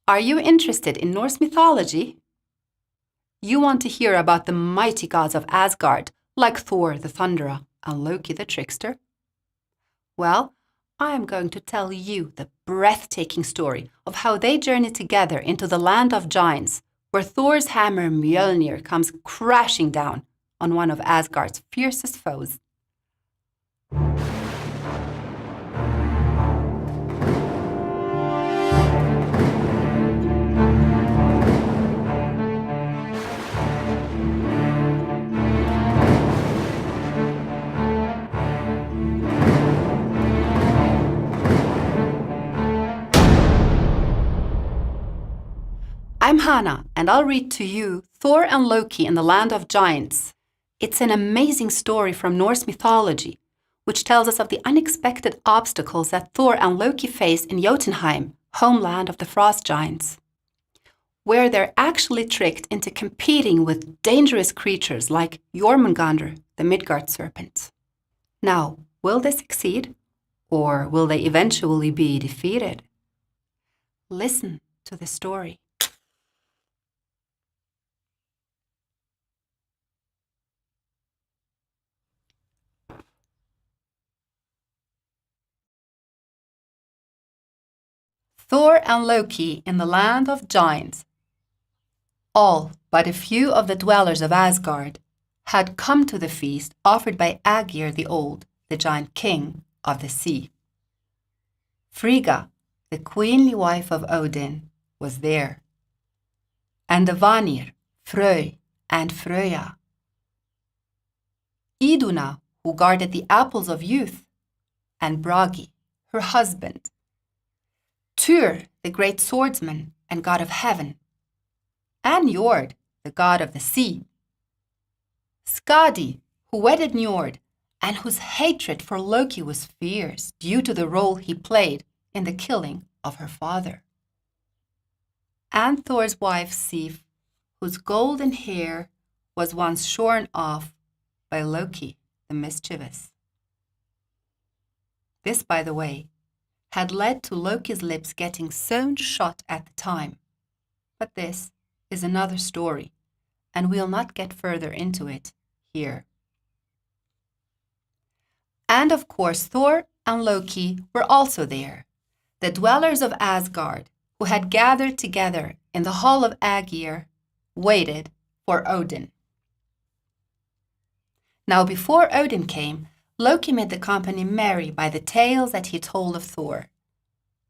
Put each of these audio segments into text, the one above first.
Are you interested in Norse mythology? You want to hear about the mighty gods of Asgard, like Thor the Thunderer and Loki the Trickster? Well, I am going to tell you the breathtaking story of how they journey together into the land of giants, where Thor's hammer Mjolnir comes crashing down on one of Asgard's fiercest foes. I'm Hannah, and I'll read to you Thor and Loki in the Land of Giants. It's an amazing story from Norse mythology, which tells us of the unexpected obstacles that Thor and Loki face in Jotunheim, homeland of the frost giants, where they're actually tricked into competing with dangerous creatures like Jormungandr, the Midgard Serpent. Now, will they succeed, or will they eventually be defeated? Listen to the story. Thor and Loki in the Land of Giants. All but a few of the dwellers of Asgard had come to the feast offered by Aegir the Old, the giant king of the sea. Frigga, the queenly wife of Odin, was there, and the Vanir, Frey, and Freyja. Iduna, who guarded the apples of youth, and Bragi, her husband. Tyr, the great swordsman and god of heaven, and Njord, the god of the sea. Skadi, who wedded Njord, and whose hatred for Loki was fierce due to the role he played in the killing of her father. And Thor's wife Sif, whose golden hair was once shorn off by Loki the mischievous. This, by the way, had led to Loki's lips getting sewn shut at the time. But this is another story, and we'll not get further into it here. And of course, Thor and Loki were also there, the dwellers of Asgard, who had gathered together in the hall of Aegir, waited for Odin. Now, before Odin came, Loki made the company merry by the tales that he told of Thor.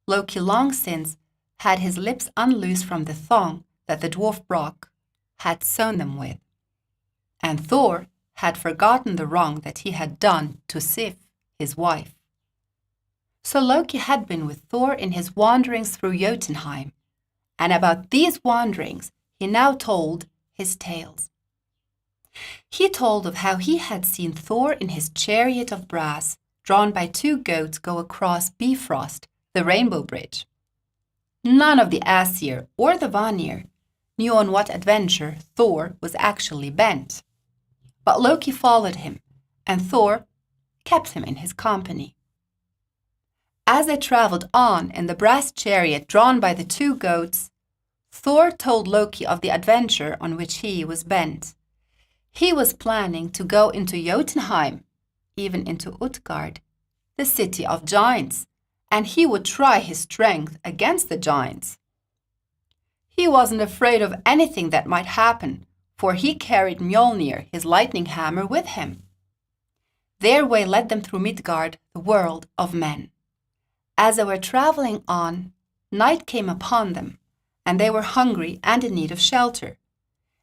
Loki long since had his lips unloosed from the thong that the dwarf Brock had sewn them with, and Thor had forgotten the wrong that he had done to Sif, his wife. So Loki had been with Thor in his wanderings through Jotunheim, and about these wanderings he now told his tales. He told of how he had seen Thor in his chariot of brass, drawn by two goats, go across Bifrost, the Rainbow Bridge. None of the Aesir or the Vanir knew on what adventure Thor was actually bent. But Loki followed him, and Thor kept him in his company. As they traveled on in the brass chariot drawn by the two goats, Thor told Loki of the adventure on which he was bent. He was planning to go into Jotunheim, even into Utgard, the city of giants, and he would try his strength against the giants. He wasn't afraid of anything that might happen, for he carried Mjolnir, his lightning hammer, with him. Their way led them through Midgard, the world of men. As they were traveling on, night came upon them, and they were hungry and in need of shelter.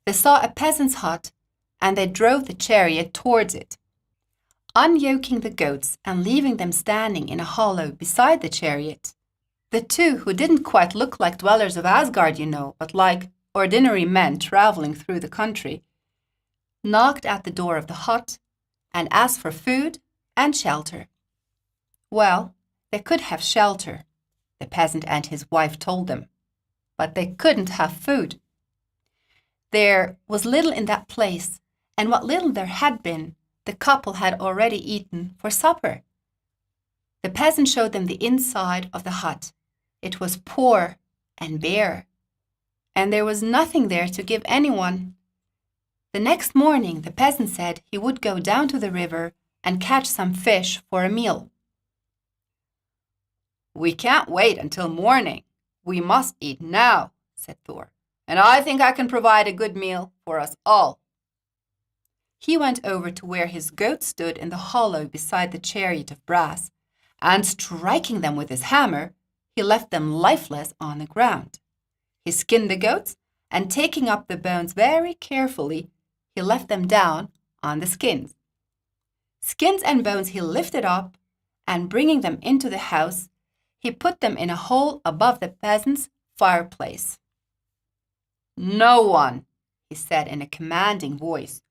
They saw a peasant's hut, and they drove the chariot towards it. Unyoking the goats and leaving them standing in a hollow beside the chariot, the two, who didn't quite look like dwellers of Asgard, but like ordinary men traveling through the country, knocked at the door of the hut and asked for food and shelter. Well, they could have shelter, the peasant and his wife told them, but they couldn't have food. There was little in that place, and what little there had been, the couple had already eaten for supper. The peasant showed them the inside of the hut. It was poor and bare, and there was nothing there to give anyone. The next morning the peasant said he would go down to the river and catch some fish for a meal. "We can't wait until morning. We must eat now," said Thor, "and I think I can provide a good meal for us all." He went over to where his goats stood in the hollow beside the chariot of brass, and striking them with his hammer, he left them lifeless on the ground. He skinned the goats, and taking up the bones very carefully, he left them down on the skins. Skins and bones he lifted up, and bringing them into the house, he put them in a hole above the peasant's fireplace. "No one," he said in a commanding voice,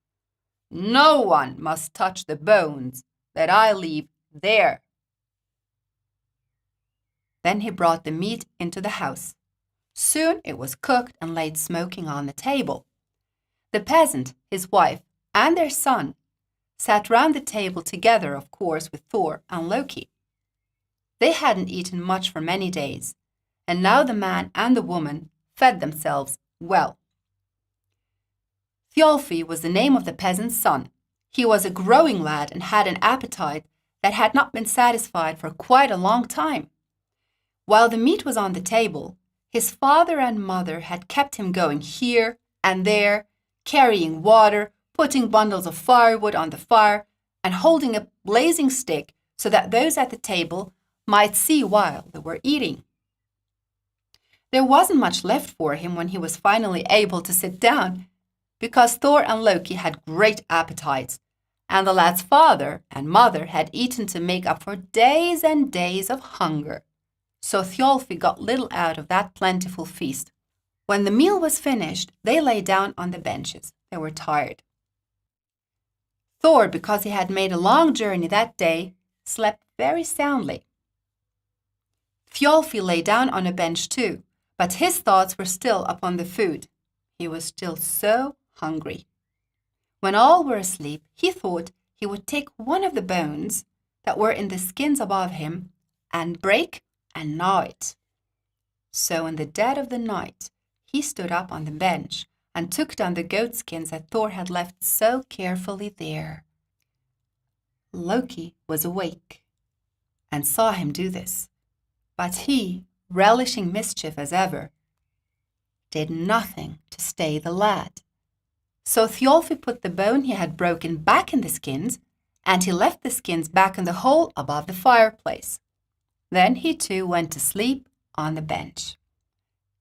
"no one must touch the bones that I leave there." Then he brought the meat into the house. Soon it was cooked and laid smoking on the table. The peasant, his wife, and their son sat round the table together, of course, with Thor and Loki. They hadn't eaten much for many days, and now the man and the woman fed themselves well. Thjolfi was the name of the peasant's son. He was a growing lad and had an appetite that had not been satisfied for quite a long time. While the meat was on the table, his father and mother had kept him going here and there, carrying water, putting bundles of firewood on the fire, and holding a blazing stick so that those at the table might see while they were eating. There wasn't much left for him when he was finally able to sit down, because Thor and Loki had great appetites, and the lad's father and mother had eaten to make up for days and days of hunger. So Thjolfi got little out of that plentiful feast. When the meal was finished, they lay down on the benches. They were tired. Thor, because he had made a long journey that day, slept very soundly. Thjolfi lay down on a bench too, but his thoughts were still upon the food. He was still so hungry. When all were asleep, he thought he would take one of the bones that were in the skins above him and break and gnaw it. So in the dead of the night, he stood up on the bench and took down the goat skins that Thor had left so carefully there. Loki was awake and saw him do this, but he, relishing mischief as ever, did nothing to stay the lad. So Thjolfi put the bone he had broken back in the skins, and he left the skins back in the hole above the fireplace. Then he too went to sleep on the bench.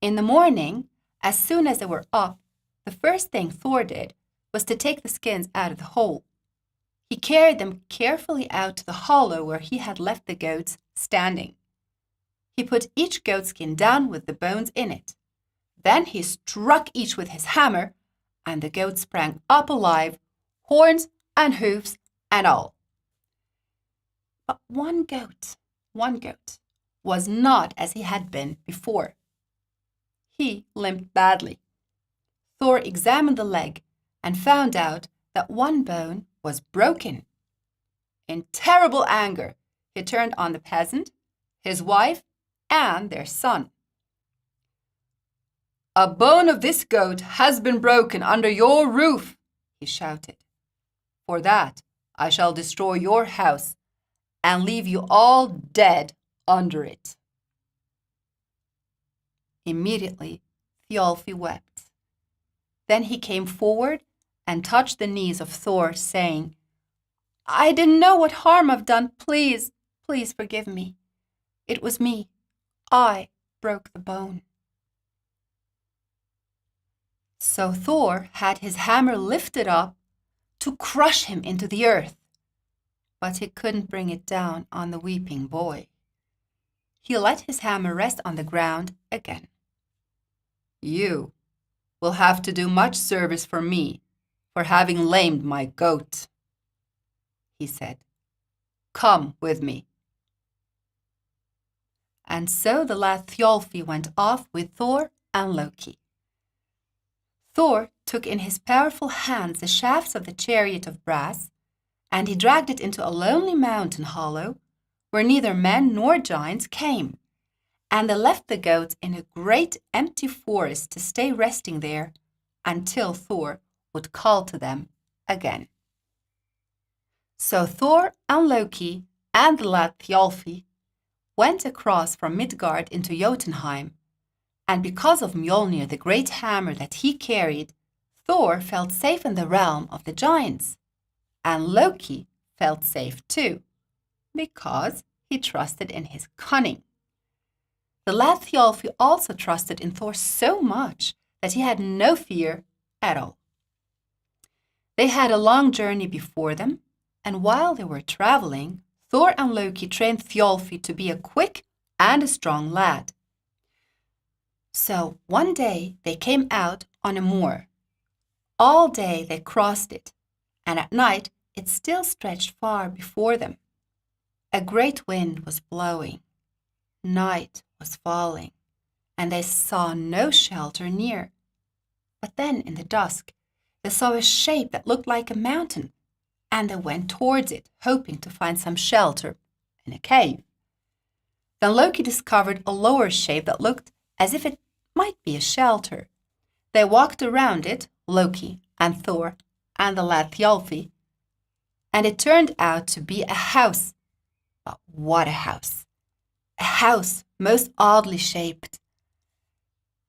In the morning, as soon as they were up, the first thing Thor did was to take the skins out of the hole. He carried them carefully out to the hollow where he had left the goats standing. He put each goat skin down with the bones in it. Then he struck each with his hammer, and the goat sprang up alive, horns and hoofs and all. But one goat was not as he had been before. He limped badly. Thor examined the leg and found out that one bone was broken. In terrible anger, he turned on the peasant, his wife, and their son. "A bone of this goat has been broken under your roof," he shouted. "For that I shall destroy your house and leave you all dead under it." Immediately, Thjolfi wept. Then he came forward and touched the knees of Thor, saying, "I didn't know what harm I've done. Please, please forgive me. It was me. I broke the bone." So Thor had his hammer lifted up to crush him into the earth, but he couldn't bring it down on the weeping boy. He let his hammer rest on the ground again. "You will have to do much service for me for having lamed my goat," he said. "Come with me." And so the lad Thjolfi went off with Thor and Loki. Thor took in his powerful hands the shafts of the chariot of brass, and he dragged it into a lonely mountain hollow where neither men nor giants came. and they left the goats in a great empty forest to stay resting there until Thor would call to them again. So Thor and Loki and the lad Thjolfi went across from Midgard into Jotunheim, and because of Mjolnir, the great hammer that he carried, Thor felt safe in the realm of the giants, and Loki felt safe too, because he trusted in his cunning. The lad Thjolfi also trusted in Thor so much that he had no fear at all. They had a long journey before them, and while they were traveling, Thor and Loki trained Thjolfi to be a quick and a strong lad. So one day they came out on a moor. All day they crossed it, and at night it still stretched far before them. A great wind was blowing. Night was falling, and they saw no shelter near. But then in the dusk, they saw a shape that looked like a mountain, and they went towards it, hoping to find some shelter in a cave. Then Loki discovered a lower shape that looked as if it might be a shelter. They walked around it, Loki and Thor and the lad Thjolfi, and it turned out to be a house. But what a house! A house most oddly shaped.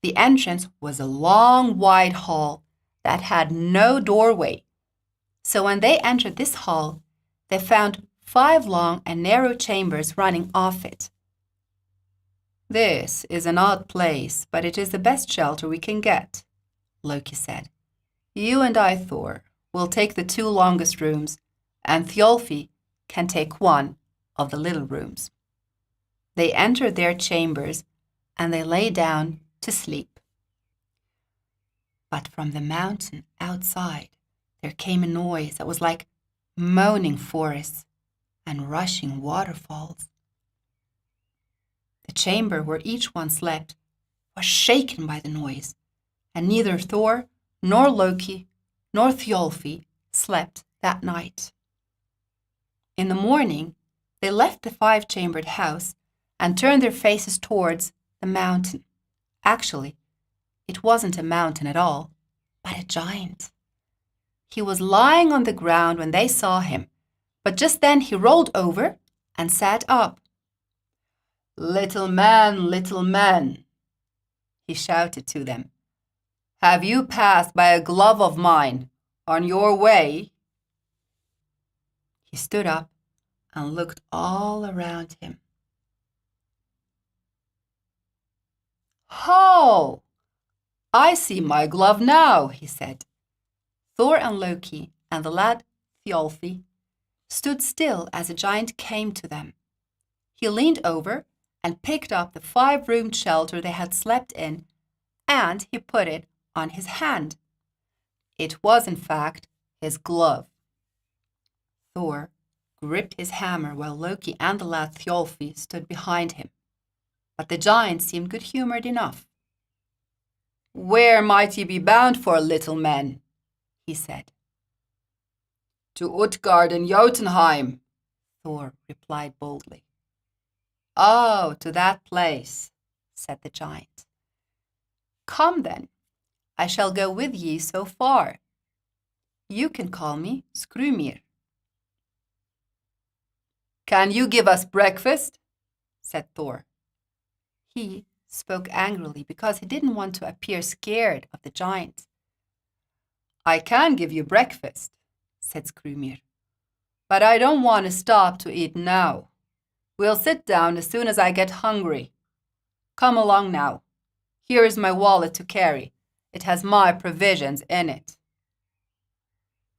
The entrance was a long, wide hall that had no doorway. So when they entered this hall, they found 5 long and narrow chambers running off it. "This is an odd place, but it is the best shelter we can get," Loki said. "You and I, Thor, will take the 2 longest rooms, and Thjolfi can take one of the little rooms." They entered their chambers, and they lay down to sleep. But from the mountain outside, there came a noise that was like moaning forests and rushing waterfalls. The chamber where each one slept was shaken by the noise, and neither Thor nor Loki nor Thjolfi slept that night. In the morning, they left the 5-chambered house and turned their faces towards the mountain. Actually, it wasn't a mountain at all, but a giant. He was lying on the ground when they saw him, but just then he rolled over and sat up. Little man," he shouted to them. "Have you passed by a glove of mine on your way?" He stood up and looked all around him. "Oh, I see my glove now," he said. Thor and Loki and the lad Thjolfi stood still as a giant came to them. He leaned over and picked up the 5-roomed shelter they had slept in, and he put it on his hand. It was, in fact, his glove. Thor gripped his hammer while Loki and the lad Thjolfi stood behind him, but the giant seemed good-humored enough. "Where might ye be bound for, little men?" he said. "To Utgard and Jotunheim," Thor replied boldly. "Oh, to that place," said the giant. "Come then, I shall go with ye so far. You can call me Skrymir." "Can you give us breakfast?" said Thor. He spoke angrily because he didn't want to appear scared of the giant. "I can give you breakfast," said Skrymir, "but I don't want to stop to eat now. We'll sit down as soon as I get hungry. Come along now. Here is my wallet to carry. It has my provisions in it."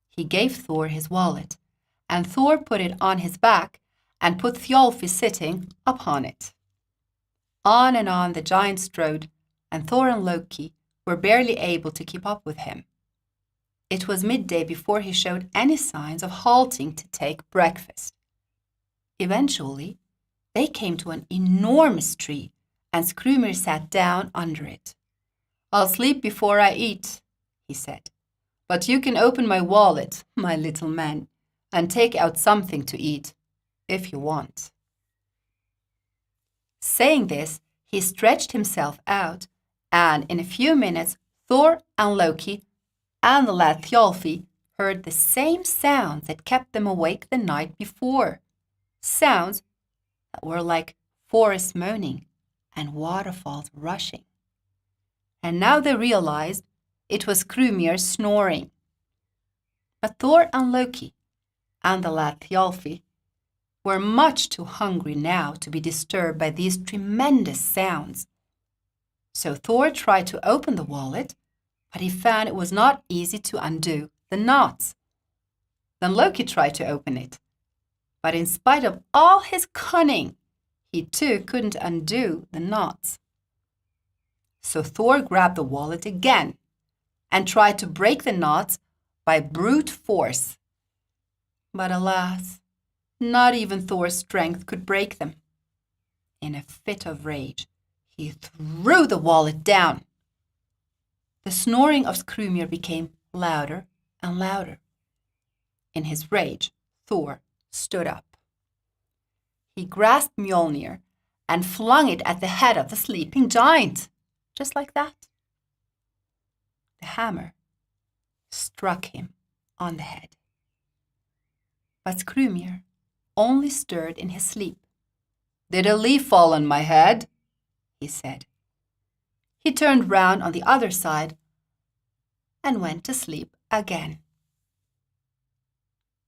He gave Thor his wallet, and Thor put it on his back and put Thjolfi sitting upon it. On and on the giant strode, and Thor and Loki were barely able to keep up with him. It was midday before he showed any signs of halting to take breakfast. Eventually, they came to an enormous tree, and Skrymir sat down under it. "I'll sleep before I eat," he said. "But you can open my wallet, my little man, and take out something to eat, if you want." Saying this, He stretched himself out, and in a few minutes Thor and Loki and the lad Thjalfi heard the same sounds that kept them awake the night before. Sounds that were like forests moaning and waterfalls rushing. And now they realized it was Skrymir snoring. But Thor and Loki and the lad Thjalfi were much too hungry now to be disturbed by these tremendous sounds. So Thor tried to open the wallet, but he found it was not easy to undo the knots. Then Loki tried to open it, but in spite of all his cunning, he too couldn't undo the knots. So Thor grabbed the wallet again and tried to break the knots by brute force. But alas, not even Thor's strength could break them. In a fit of rage, he threw the wallet down. The snoring of Skrymir became louder and louder. In his rage, Thor stood up. He grasped Mjolnir and flung it at the head of the sleeping giant, just like that. The hammer struck him on the head. But Skrymir only stirred in his sleep. "Did a leaf fall on my head?" he said. He turned round on the other side and went to sleep again.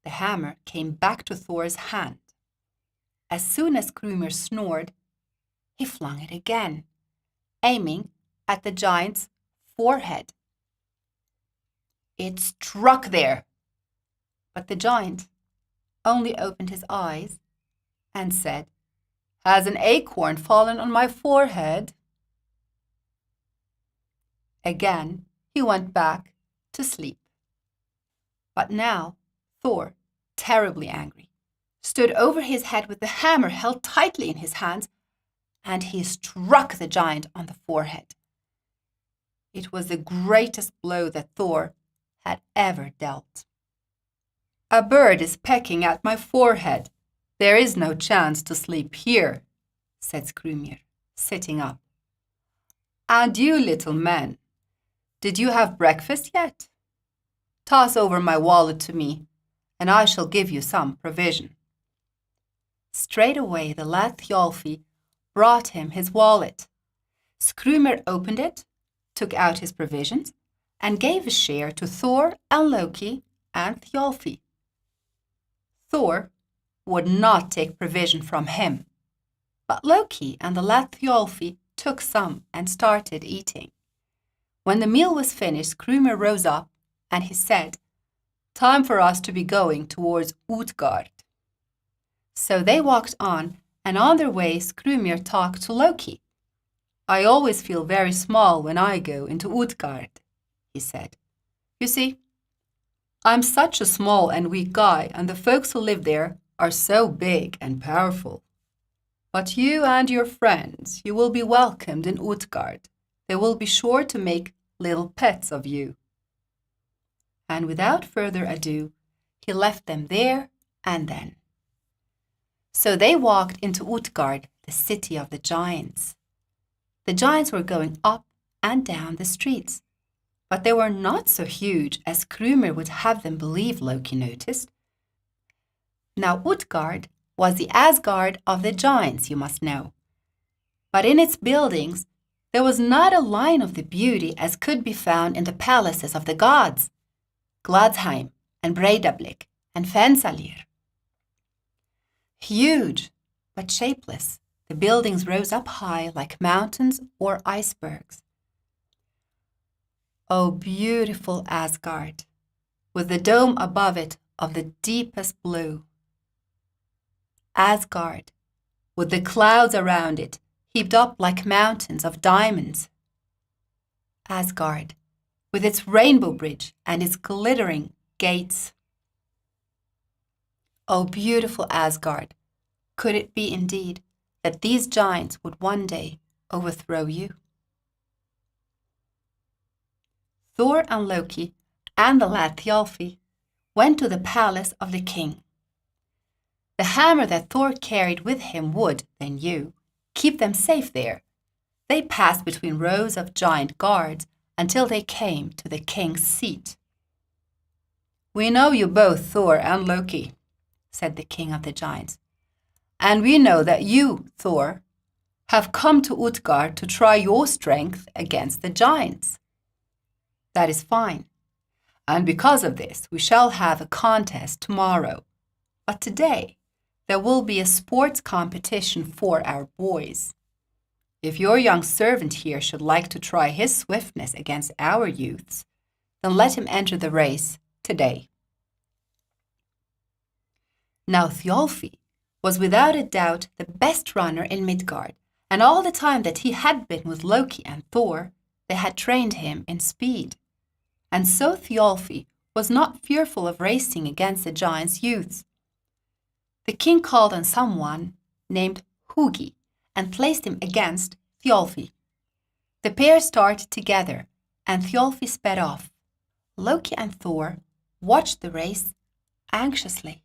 The hammer came back to Thor's hand. As soon as Skrymir snored, he flung it again, aiming at the giant's forehead. It struck there, but the giant only opened his eyes and said, "Has an acorn fallen on my forehead?" Again, he went back to sleep. But now, Thor, terribly angry, stood over his head with the hammer held tightly in his hands, and he struck the giant on the forehead. It was the greatest blow that Thor had ever dealt. "A bird is pecking at my forehead. There is no chance to sleep here," said Skrymir, sitting up. "And you little men, did you have breakfast yet? Toss over my wallet to me, and I shall give you some provision." Straight away the lad Thjalfi brought him his wallet. Skrymir opened it, took out his provisions, and gave a share to Thor and Loki and Thjalfi. Thor would not take provision from him, but Loki and the lad Thjalfi took some and started eating. When the meal was finished, Skrymir rose up and he said, "Time for us to be going towards Utgard." So they walked on, and on their way Skrymir talked to Loki. "I always feel very small when I go into Utgard," he said. "You see, I'm such a small and weak guy, and the folks who live there are so big and powerful. But you and your friends, you will be welcomed in Utgard. They will be sure to make little pets of you." And without further ado, he left them there and then. So they walked into Utgard, the city of the giants. The giants were going up and down the streets, but they were not so huge as Skrymir would have them believe, Loki noticed. Now Utgard was the Asgard of the giants, you must know. But in its buildings, there was not a line of the beauty as could be found in the palaces of the gods, Gladsheim and Breidablik and Fensalir. Huge, but shapeless, the buildings rose up high like mountains or icebergs. Oh, beautiful Asgard, with the dome above it of the deepest blue. Asgard, with the clouds around it, heaped up like mountains of diamonds. Asgard, with its rainbow bridge and its glittering gates. Oh, beautiful Asgard, could it be indeed that these giants would one day overthrow you? Thor and Loki and the lad Thjalfi went to the palace of the king. The hammer that Thor carried with him would, they knew, keep them safe there, They passed between rows of giant guards until they came to the king's seat. "We know you both, Thor and Loki," said the king of the giants. "And we know that you, Thor, have come to Utgard to try your strength against the giants. That is fine. And because of this, we shall have a contest tomorrow. But today, there will be a sports competition for our boys. If your young servant here should like to try his swiftness against our youths, then let him enter the race today." Now Thjolfi was without a doubt the best runner in Midgard, and all the time that he had been with Loki and Thor, they had trained him in speed. And so Thjolfi was not fearful of racing against the giants' youths. The king called on someone named Hugi and placed him against Thjolfi. The pair started together, and Thjolfi sped off. Loki and Thor watched the race anxiously,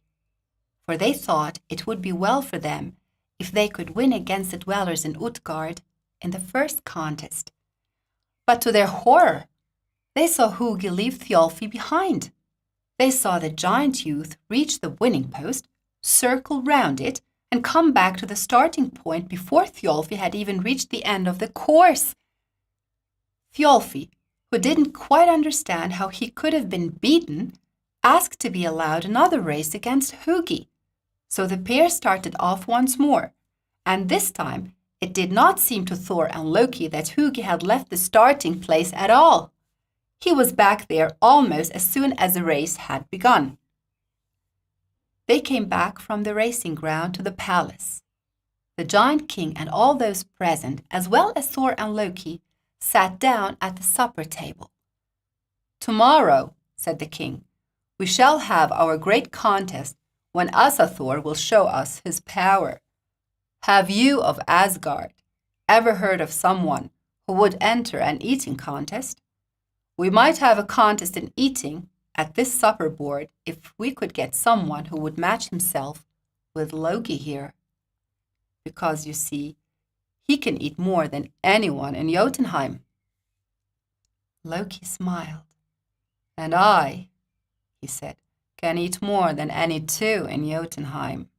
for they thought it would be well for them if they could win against the dwellers in Utgard in the first contest. But to their horror, they saw Hugi leave Thjolfi behind. They saw the giant youth reach the winning post, circle round it, and come back to the starting point before Thjolfi had even reached the end of the course. Thjolfi, who didn't quite understand how he could have been beaten, asked to be allowed another race against Hugi. So the pair started off once more, and this time it did not seem to Thor and Loki that Hugi had left the starting place at all. He was back there almost as soon as the race had begun. They came back from the racing ground to the palace. The giant king and all those present, as well as Thor and Loki, sat down at the supper table. "Tomorrow," said the king, "we shall have our great contest when Thor will show us his power. Have you of Asgard ever heard of someone who would enter an eating contest? We might have a contest in eating at this supper board if we could get someone who would match himself with Loki here. Because, you see, he can eat more than anyone in Jotunheim." Loki smiled. "And I," he said, "can eat more than any two in Jotunheim.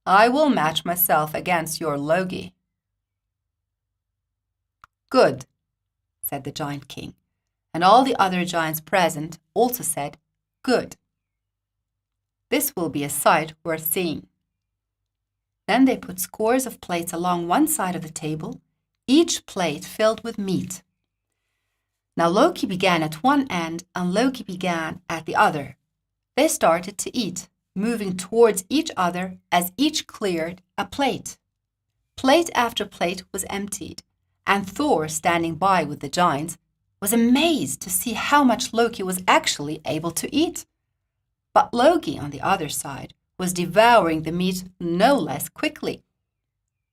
I will match myself against your Loki." "Good," said the giant king, and all the other giants present also said, "Good. This will be a sight worth seeing." Then they put scores of plates along one side of the table, each plate filled with meat. Now Loki began at one end and Loki began at the other. They started to eat, moving towards each other as each cleared a plate. Plate after plate was emptied, and Thor, standing by with the giants, was amazed to see how much Loki was actually able to eat. But Loki, on the other side, was devouring the meat no less quickly.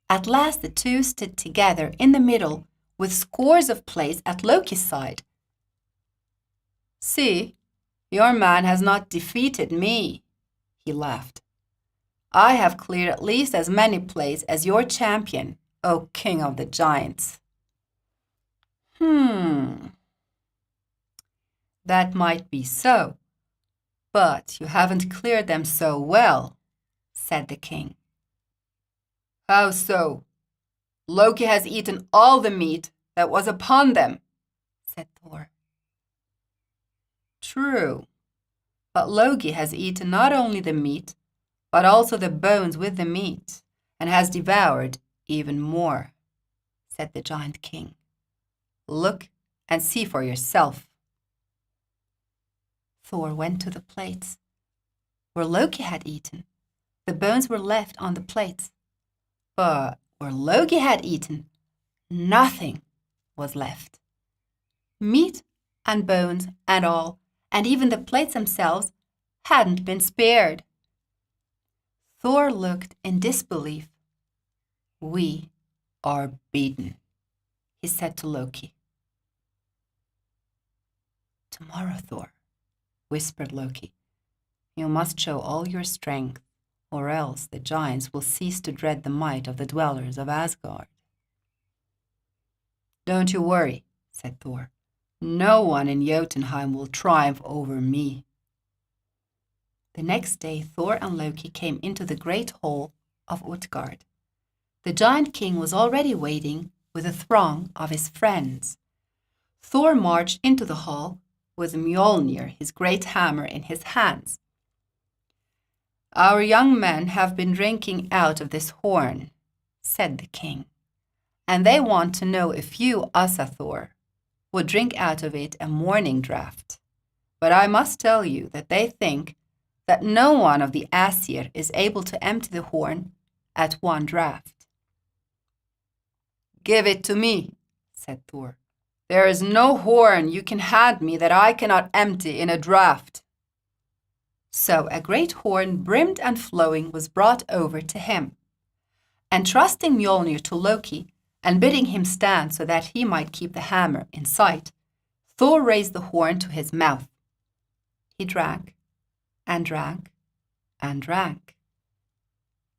At last the two stood together in the middle with scores of plates at Loki's side. "See, your man has not defeated me," he laughed. "I have cleared at least as many plates as your champion, O king of the giants." "That might be so, but you haven't cleared them so well," said the king. "How so? Loki has eaten all the meat that was upon them," said Thor. "True, but Loki has eaten not only the meat, but also the bones with the meat, and has devoured even more," said the giant king. "Look and see for yourself." Thor went to the plates. Where Loki had eaten, the bones were left on the plates. But where Loki had eaten, nothing was left. Meat and bones and all, and even the plates themselves, hadn't been spared. Thor looked in disbelief. "We are beaten," he said to Loki. "Tomorrow, Thor," whispered Loki, "you must show all your strength, or else the giants will cease to dread the might of the dwellers of Asgard." Don't you worry, said Thor. No one in Jotunheim will triumph over me. The next day Thor and Loki came into the great hall of Utgard. The giant king was already waiting with a throng of his friends. Thor marched into the hall with Mjolnir, his great hammer, in his hands. Our young men have been drinking out of this horn, said the king, and they want to know if you, Asgardians, would drink out of it a morning draught. But I must tell you that they think that no one of the Aesir is able to empty the horn at one draught. Give it to me, said Thor. There is no horn you can hand me that I cannot empty in a draught. So a great horn, brimmed and flowing, was brought over to him. And trusting Mjolnir to Loki, and bidding him stand so that he might keep the hammer in sight, Thor raised the horn to his mouth. He drank, and drank, and drank.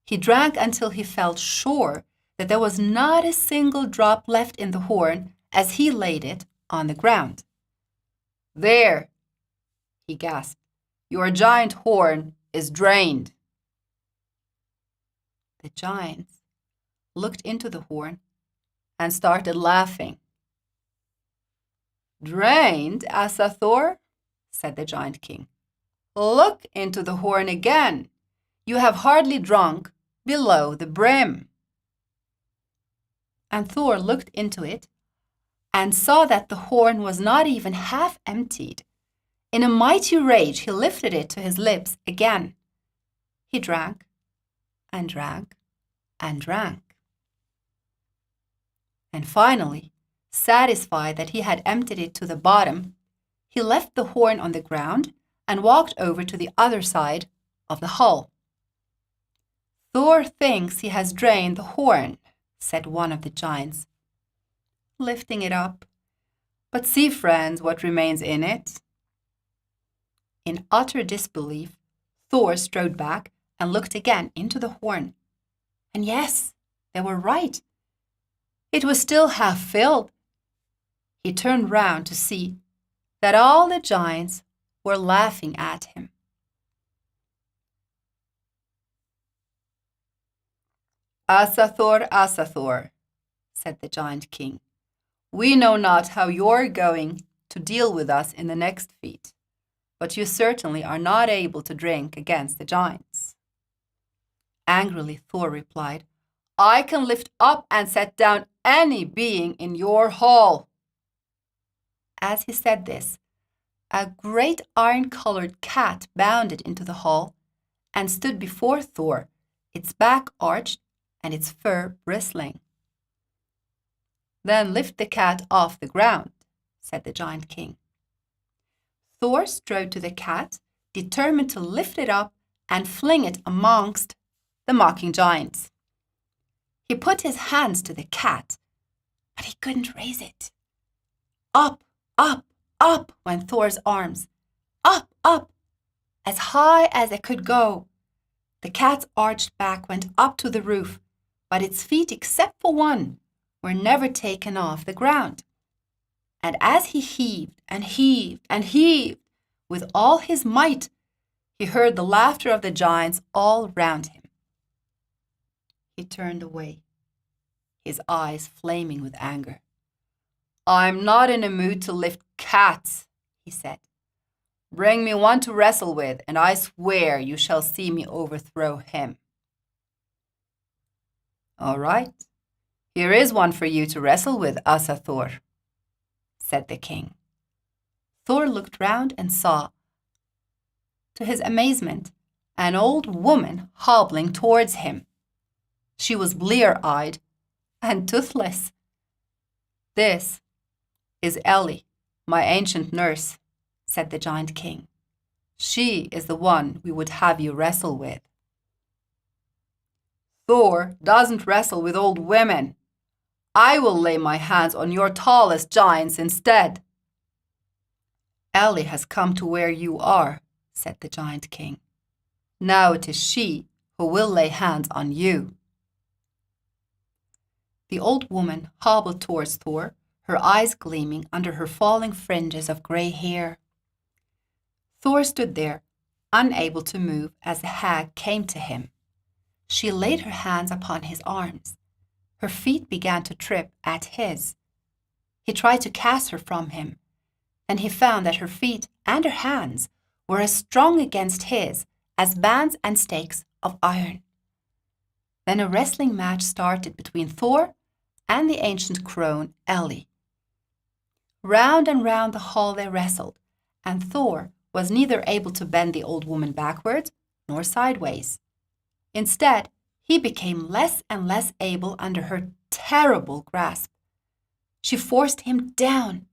He drank until he felt sure that there was not a single drop left in the horn as he laid it on the ground. There, he gasped, your giant horn is drained. The giants looked into the horn and started laughing. Drained, Asgardians, said the giant king. Look into the horn again. You have hardly drunk below the brim. And Thor looked into it and saw that the horn was not even half emptied. In a mighty rage, he lifted it to his lips again. He drank, and drank, and drank. And finally, satisfied that he had emptied it to the bottom, he left the horn on the ground and walked over to the other side of the hull. Thor thinks he has drained the horn, said one of the giants, lifting it up. But see, friends, what remains in it. In utter disbelief, Thor strode back and looked again into the horn. And yes, they were right. It was still half filled. He turned round to see that all the giants were laughing at him. Asgardians, said the giant king, we know not how you're going to deal with us in the next feat, but you certainly are not able to drink against the giants. Angrily, Thor replied, I can lift up and set down any being in your hall. As he said this, a great iron-colored cat bounded into the hall and stood before Thor, its back arched and its fur bristling. Then lift the cat off the ground, said the giant king. Thor strode to the cat, determined to lift it up and fling it amongst the mocking giants. He put his hands to the cat, but he couldn't raise it. Up, up, up went Thor's arms. Up, up, as high as it could go. The cat's arched back went up to the roof, but its feet, except for one, were never taken off the ground. And as he heaved and heaved and heaved with all his might, he heard the laughter of the giants all round him. He turned away, his eyes flaming with anger. I'm not in a mood to lift cats, he said. Bring me one to wrestle with, and I swear you shall see me overthrow him. All right, here is one for you to wrestle with, Asgardians, said the king. Thor looked round and saw, to his amazement, an old woman hobbling towards him. She was blear-eyed and toothless. This is Ellie, my ancient nurse, said the giant king. She is the one we would have you wrestle with. Thor doesn't wrestle with old women. I will lay my hands on your tallest giants instead. Ellie has come to where you are, said the giant king. Now it is she who will lay hands on you. The old woman hobbled towards Thor, her eyes gleaming under her falling fringes of grey hair. Thor stood there, unable to move as the hag came to him. She laid her hands upon his arms. Her feet began to trip at his. He tried to cast her from him, and he found that her feet and her hands were as strong against his as bands and stakes of iron. Then a wrestling match started between Thor and the ancient crone Ellie. Round and round the hall they wrestled, and Thor was neither able to bend the old woman backwards nor sideways. Instead, he became less and less able under her terrible grasp. She forced him down,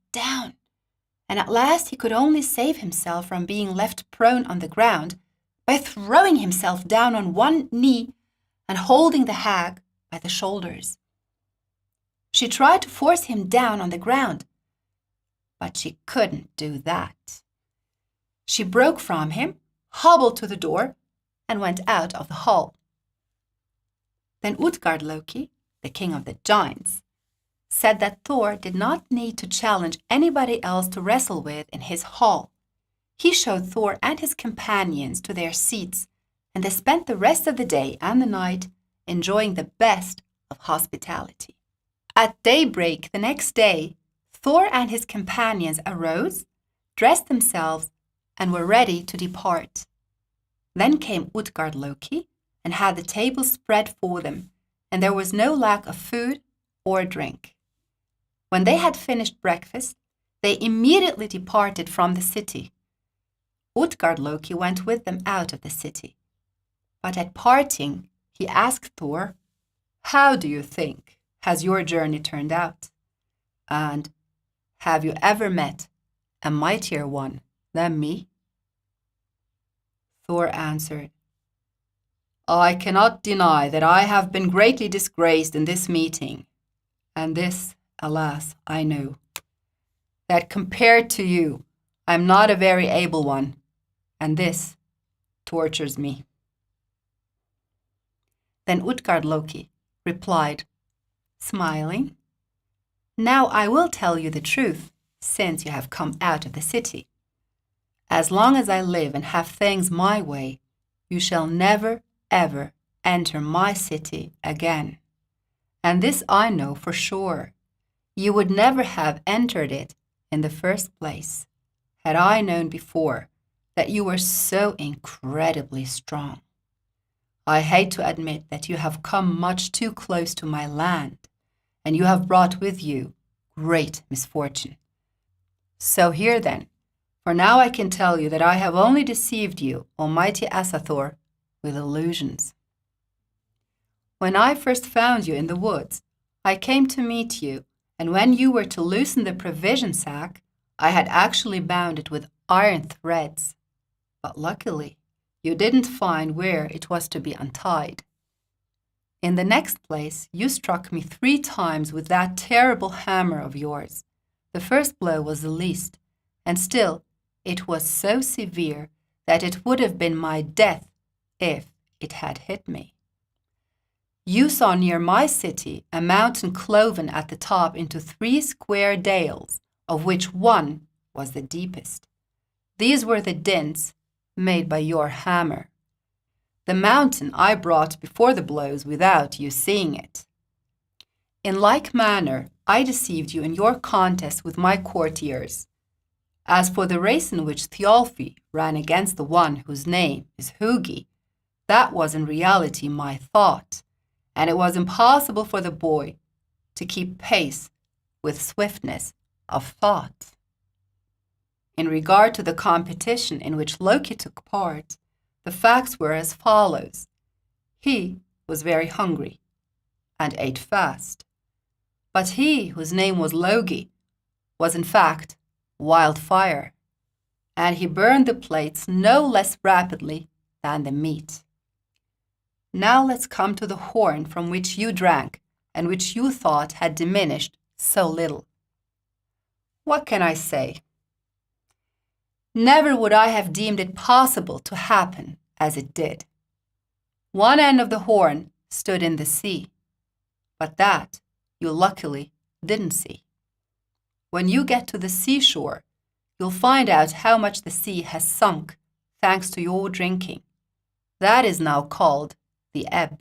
and at last he could only save himself from being left prone on the ground by throwing himself down on one knee and holding the hag by the shoulders. She tried to force him down on the ground, but she couldn't do that. She broke from him, hobbled to the door, and went out of the hall. Then Utgard-Loki, the king of the giants, said that Thor did not need to challenge anybody else to wrestle with in his hall. He showed Thor and his companions to their seats, and they spent the rest of the day and the night enjoying the best of hospitality. At daybreak the next day, Thor and his companions arose, dressed themselves, and were ready to depart. Then came Utgard-Loki and had the table spread for them, and there was no lack of food or drink. When they had finished breakfast, they immediately departed from the city. Utgard-Loki went with them out of the city. But at parting, he asked Thor, "How do you think has your journey turned out? And have you ever met a mightier one than me?" Thor answered, "I cannot deny that I have been greatly disgraced in this meeting, and this, alas, I know, that compared to you, I am not a very able one, and this tortures me." Then Utgard-Loki replied, smiling, "Now I will tell you the truth, since you have come out of the city. As long as I live and have things my way, you shall never, ever enter my city again. And this I know for sure. You would never have entered it in the first place, had I known before that you were so incredibly strong. I hate to admit that you have come much too close to my land, and you have brought with you great misfortune. So here then, for now I can tell you that I have only deceived you, almighty Asathoth, with illusions. When I first found you in the woods, I came to meet you, and when you were to loosen the provision sack, I had actually bound it with iron threads. But luckily, you didn't find where it was to be untied. In the next place, you struck me 3 times with that terrible hammer of yours. The first blow was the least, and still it was so severe that it would have been my death if it had hit me. You saw near my city a mountain cloven at the top into 3 square dales, of which one was the deepest. These were the dints made by your hammer. The mountain I brought before the blows without you seeing it. In like manner, I deceived you in your contest with my courtiers. As for the race in which Thialfi ran against the one whose name is Hugi, that was in reality my thought, and it was impossible for the boy to keep pace with swiftness of thought. In regard to the competition in which Loki took part, the facts were as follows. He was very hungry and ate fast. But he whose name was Logi was in fact wildfire, and he burned the plates no less rapidly than the meat. Now let's come to the horn from which you drank and which you thought had diminished so little. What can I say? Never would I have deemed it possible to happen as it did. One end of the horn stood in the sea, but that you luckily didn't see. when you get to the seashore, you'll find out how much the sea has sunk thanks to your drinking. That is now called the ebb.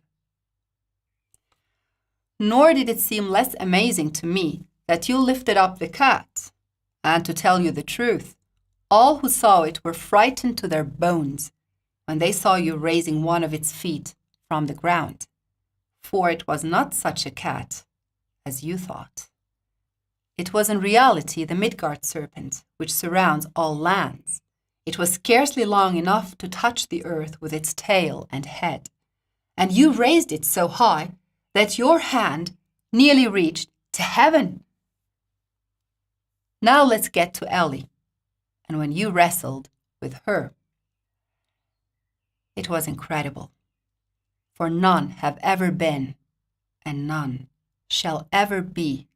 Nor did it seem less amazing to me that you lifted up the cat. And to tell you the truth, all who saw it were frightened to their bones when they saw you raising one of its feet from the ground, for it was not such a cat as you thought. It was in reality the Midgard Serpent, which surrounds all lands. It was scarcely long enough to touch the earth with its tail and head, and you raised it so high that your hand nearly reached to heaven. Now let's get to Ellie, and when you wrestled with her. It was incredible, for none have ever been, and none shall ever be,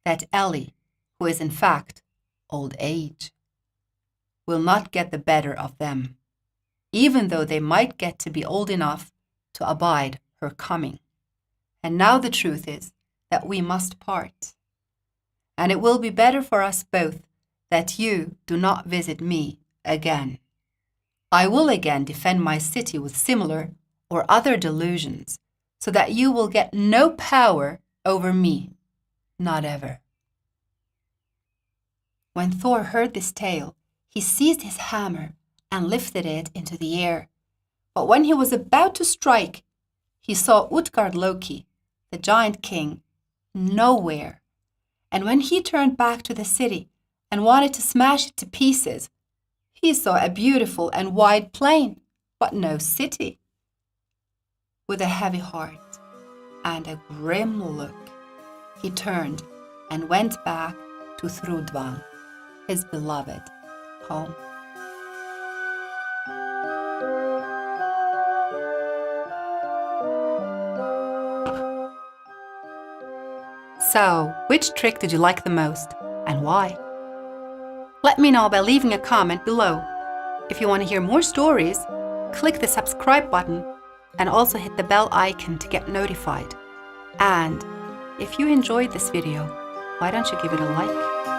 that Ellie, who is in fact old age, will not get the better of them, even though they might get to be old enough to abide her coming. And now the truth is that we must part. And it will be better for us both that you do not visit me again. I will again defend my city with similar or other delusions, so that you will get no power over me, not ever. When Thor heard this tale, he seized his hammer and lifted it into the air. But when he was about to strike, he saw Utgard-Loki, the giant king, nowhere. And when he turned back to the city and wanted to smash it to pieces, he saw a beautiful and wide plain, but no city. With a heavy heart and a grim look, he turned and went back to Thrudvang, his beloved home. So, which trick did you like the most, and why? Let me know by leaving a comment below. If you want to hear more stories, click the subscribe button and also hit the bell icon to get notified. And if you enjoyed this video, why don't you give it a like?